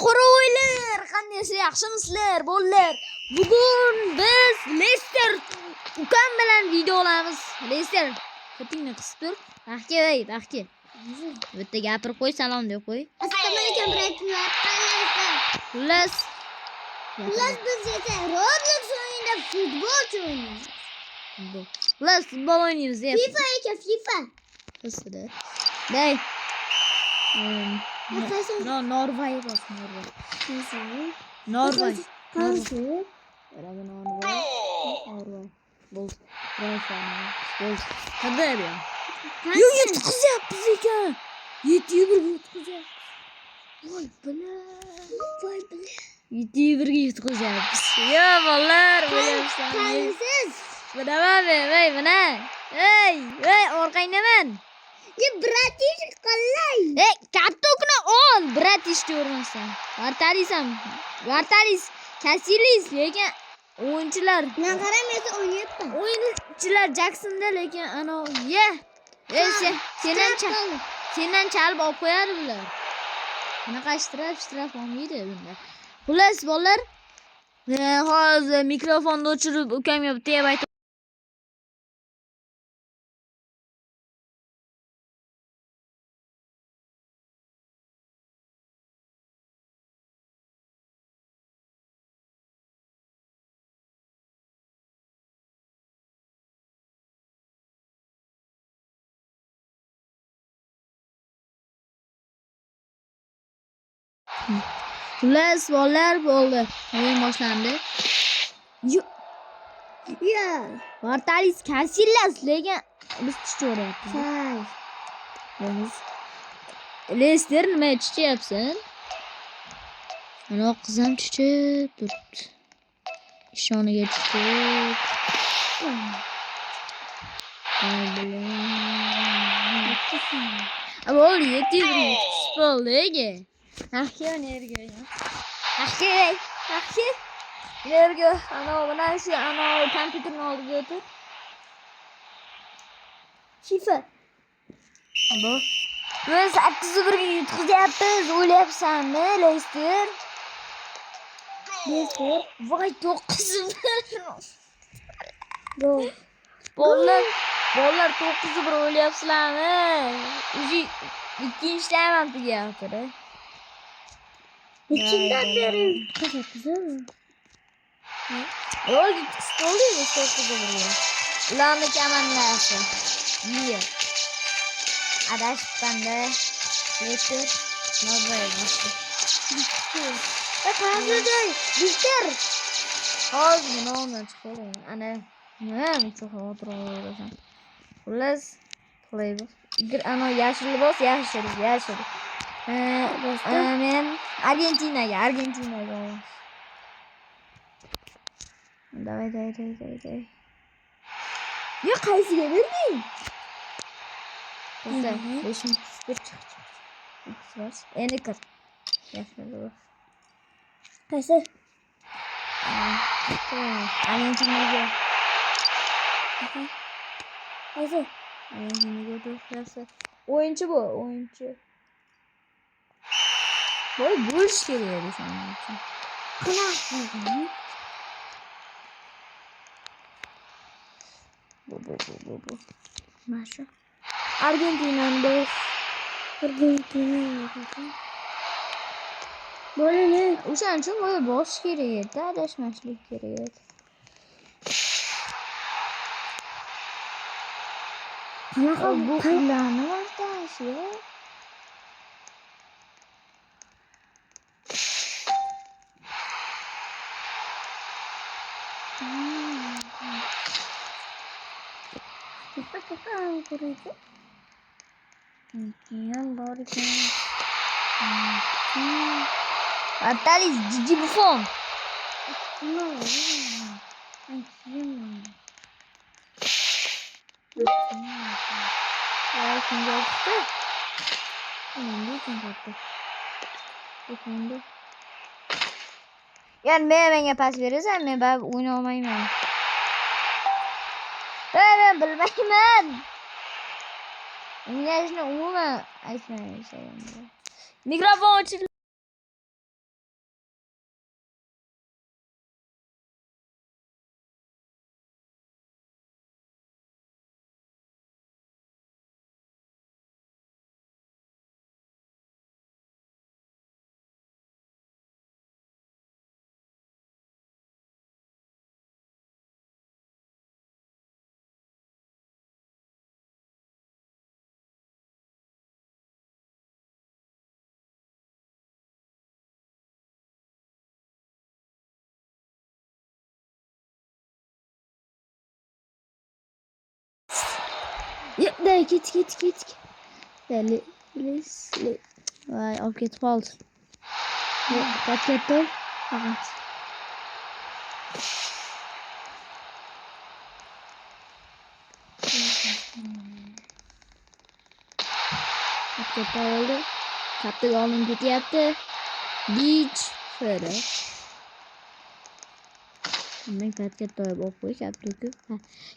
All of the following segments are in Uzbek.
Qo'ylar, qanday yaxshimisizlar, bolalar? Bugun biz Lester ukam bilan video olamiz. Lester, qo'tingni qisib tur. Baxti. Bu yerda gapirib qo'y, salom deb qo'y. Assalomu alaykum, bratlar. Xullas Biz esa Roblox o'yinida futbol o'ynaymiz. Xullas futbol o'ynaymiz. FIFA ekan, FIFA. Qisida. Day. Norvay bas, Norvay. Qaysi? Norvay. Boz. Qadar ya. Yutqizyapmiz ekan. 7-1 yutqizyapmiz. Voy bila. 7-1 yutqizyapmiz. Ya bolalar, Qaysiz? mana. Ey, orqangdaman. Ya bratish qallay. Kaptokni ol, bratish diyorsan. Vartalis, Casillas lekin o'yinchilar. Men qaramasa o'ynayapman. O'yinchilar Jacksonda lekin ana sendan chalib olib qo'yadi bular. Bunaqa shtraf olmaydi bunda. Xullas bolalar, hozir mikrofonni o'chirib ukamga bitta gap aytib Xullas bolalar bo'ldi. O'yin boshlandi. Ya. Vartalis, Casillas lekin biz tushyapmiz. Lester nima tushyapsan? Mana qizim tushib turibdi. Ishoniga tushib. Bo'ldi, 7-1 bo'ldi. Yaxshi energiya. Yaxshi. Energiya. Ana kompyuterning oldiga o'tir. FIFA. Biz 8-1 yutqizyapmiz. O'ylayapsanmi, Lester? Voy 9-1. Bolalar 9-1 o'ylayapsizlarmi? O'zi ikkinchidan tugayotir. İçinden beri Oy, stoluymuş 9-1. Ulandı kamandası. İyi. Adaş bende. Lester. Norvay başlı. Bak hazırda. Bister. Hazır ne olmuyor çıkalım. Anne. Ne çok hatırlıyorum. Xullas playbook. Ana yaşlı boss yaşlı. Men Argentinaga. Давай. Ya qaysiga berding? Bizda 5-1 chiqdi. Endi kir. Yaxshi. Qaysi? Argentinaga. Qaysi? Argentinaga to'xtasa. O'yinchi bu, o'yinchi. Voy bo'lish kerak edi shuning uchun. Bu. Masha. Argentinani bosh. Bo'ladi. O'shaning uchun voy bosh kerak edi, adashmaslik kerak edi. Qanaqa Bu ularni vartasi. Vartalis, Gigi Buffon. Yani menga pas berasan, men baribir o'yna olmayman. Ben bilmayman. O'ynashni umuman aytmayman. Mikrofon ochildi. Day ket. Deli. Voy, olib ketib qoldi. Ketdi. Faqat. Ketib oldi. Kaptaga olinib ketyapti. Beach fere. Men katta to'yib olib qo'y, kaptaga.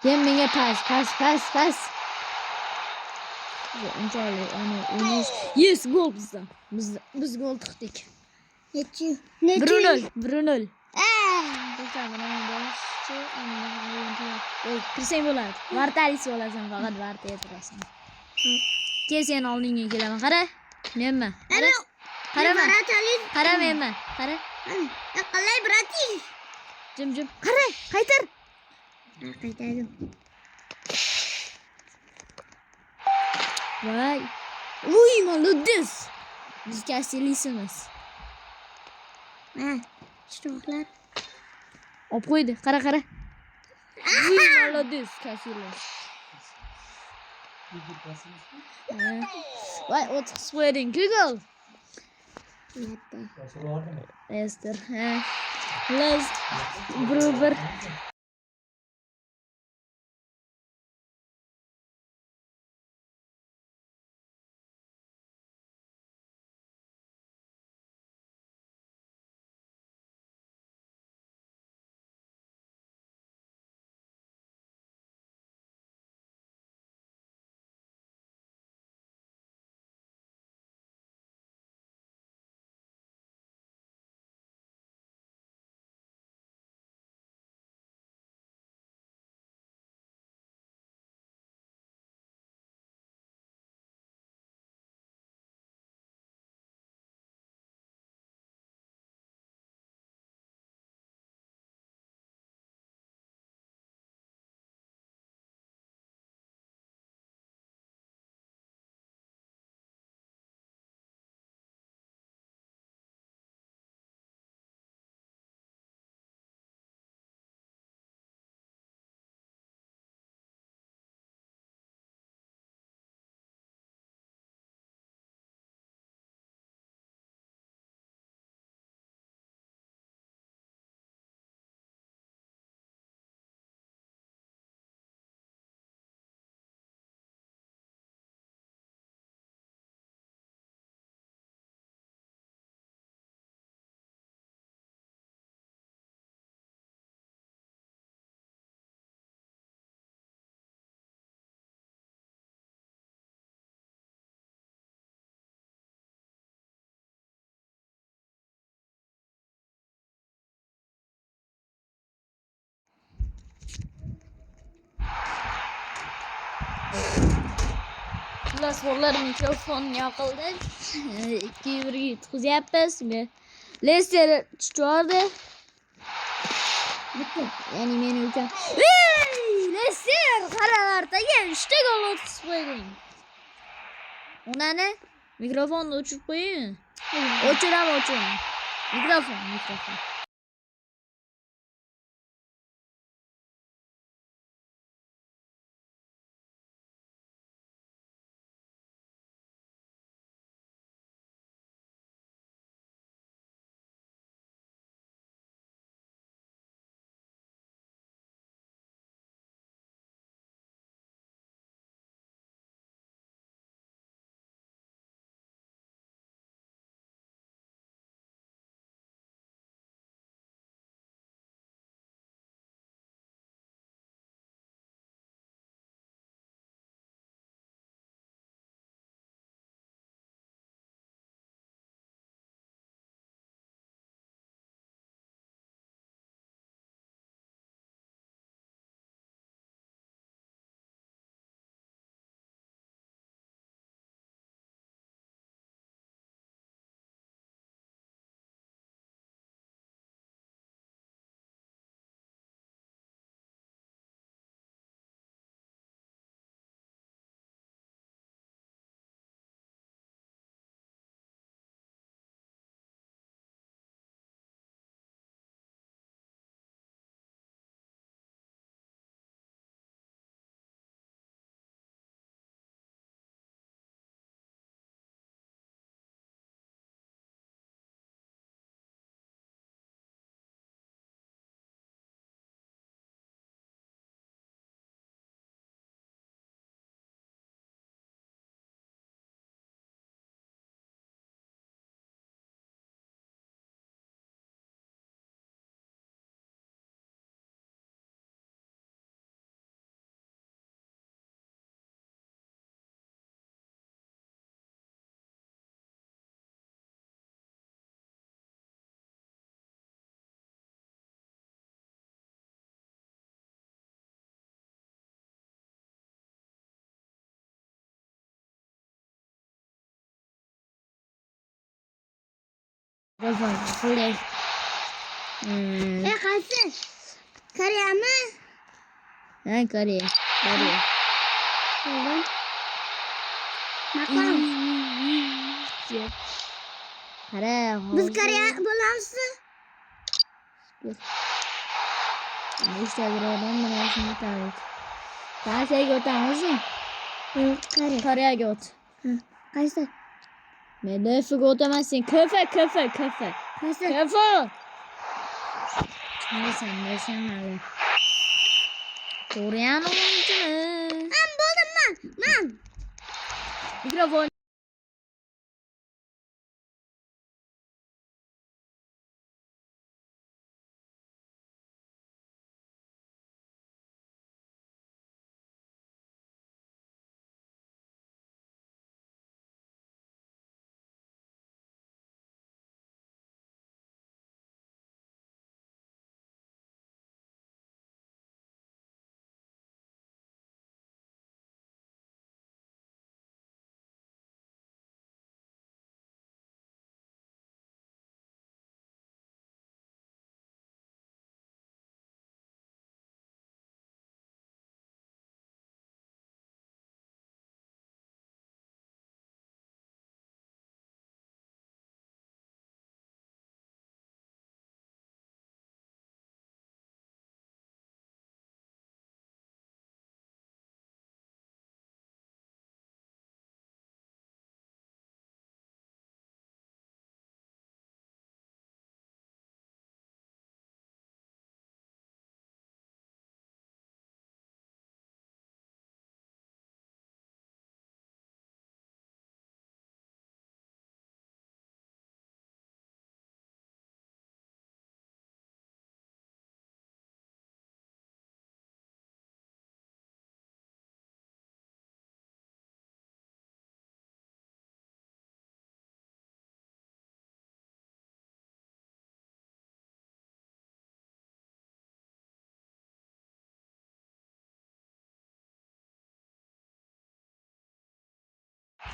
Keyin menga pas. Unchalik ana o'ynash. Yes, gol bizdan. Biz gol tiqdik. Nechi? 1-0. Kirsang bo'ladi. Vartalis bo'lasan, faqat varta yetirasan. Keyin sen oldinga kelaman. Qara. Menman. Qarama. Qara menman. Qara. Qalay, brati? Jim. Qara, qaytar. Qaytadim. Voy. Uy, молодец. Biz kastilisimiz. Ha, chiroqlar. Olib qo'ydi. Qara. Uy, молодец, kastilis. Voy, 30 qo'yding, gol. Leicester. Bir. Xullas bolalar mikrofonni yoqildi. 2-1 yutqizyapmiz. Leicester chiqardi. Ya'ni meni uchun. Leicester qaralartaga 3 ta gol o'tkazib qo'yding. Unani mikrofonni o'chirib qo'ying. O'chiraman. Mikrofon. Mikrofon qulay. Qaysi? Koreyami? Ha, Koreya. Koreya. Oğlum. Maqom. Qara, Biz Koreya bo'lamiz. Instagramdan mana shuni tanit. Tansiyaga o'tamizmi? Koreya. Koreyaga o't. Qaysi? Men F ga o'taman, sen kafa. Qaysi? Kafa. Neyse hali. Koreyan o'yinchimi? Men bo'ldim men. Mikrofon.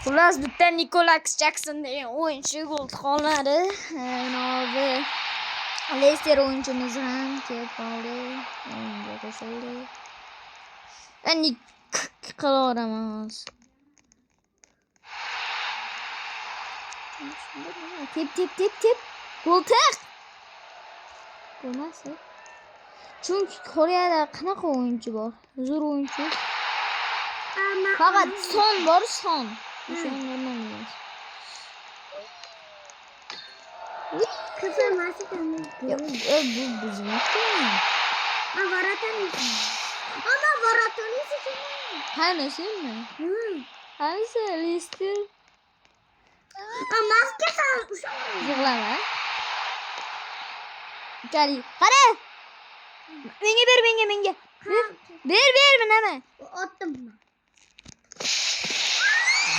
Xullas bitta Nicholas Jackson degan o'yinchi gol qolmadi. Novi Leicester o'yinchimiz ham kelib qoldi. O'yinga qo'shildi. Endi qilaveramiz. Tep. Gol tek. Bo'lmasa. Chunki Koreyada qanaqa o'yinchi bor? Zo'r o'yinchi. Faqat son bor, son. Son normal emas. Kızım nasıl tanıdın? Bu bizimki. Ama varatını seçemem. Hangisini? Hangisi? Leicester. Maske salmış. Yig'lama. Kali. Qara. Menga. Ber, nima? Attım.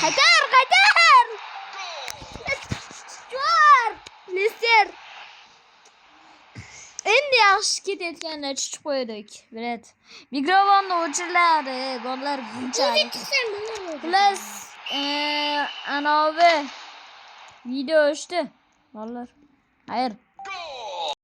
Qaytar. Jor. Leicester. Endi yaxshi ketayotganda chiqib qo'ydik. Bilet. Mikrofonni o'chiriladi. Gollar bunchalik. Plus anavi video o'chdi. Gollar. Xayr.